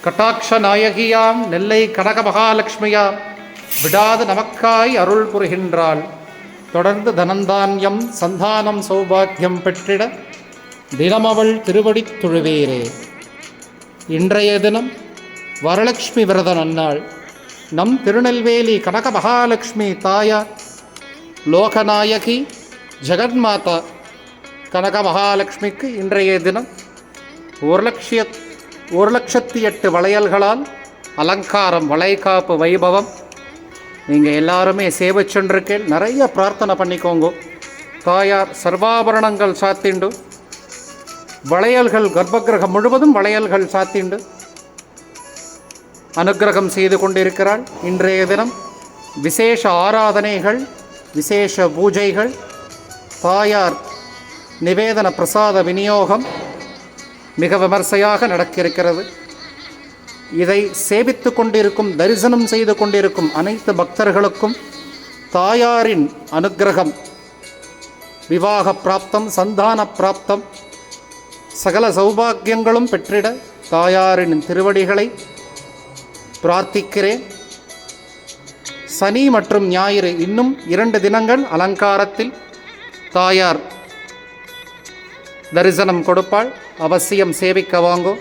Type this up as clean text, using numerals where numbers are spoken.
கட்டாட்ச நாயகியாம் நெல்லை கனக மகாலட்சுமியாம் விடாது நமக்காய் அருள் புரிகின்றாள். தொடர்ந்து தனந்தான்யம் சந்தானம் சௌபாக்கியம் பெற்றிட தினமவள் திருவடித் தொழுவேரே. இன்றைய தினம் வரலட்சுமி விரத நன்னாள். நம் திருநெல்வேலி கனக மகாலட்சுமி தாயார் லோகநாயகி ஜெகன்மாதா கனக மகாலட்சுமிக்கு இன்றைய தினம் 1,08,000 வளையல்களால் அலங்காரம், வளைகாப்பு வைபவம். நீங்கள் எல்லாருமே சேவை சென்றிருக்கேன். நிறைய பிரார்த்தனை பண்ணிக்கோங்க. தாயார் சர்வாபரணங்கள் சாத்திண்டு, வளையல்கள் கர்ப்பகிரகம் முழுவதும் வளையல்கள் சாத்திண்டு அனுக்கிரகம் செய்து கொண்டிருக்கிறாள். இன்றைய தினம் விசேஷ ஆராதனைகள், விசேஷ பூஜைகள், தாயார் நிவேதன பிரசாத விநியோகம் மிக விமர்சையாக நடக்கிருக்கிறது. இதை சேவித்து கொண்டிருக்கும், தரிசனம் செய்து கொண்டிருக்கும் அனைத்து பக்தர்களுக்கும் தாயாரின் அனுக்கிரகம், விவாக பிராப்தம், சந்தான பிராப்தம், சகல சௌபாக்கியங்களும் பெற்றிட தாயாரின் திருவடிகளை பிரார்த்திக்கிறேன். சனி மற்றும் ஞாயிறு இன்னும் 2 தினங்கள் அலங்காரத்தில் தாயார் தரிசனம் கொடுப்பாள். அவசியம் சேவிக்க வாங்கோ.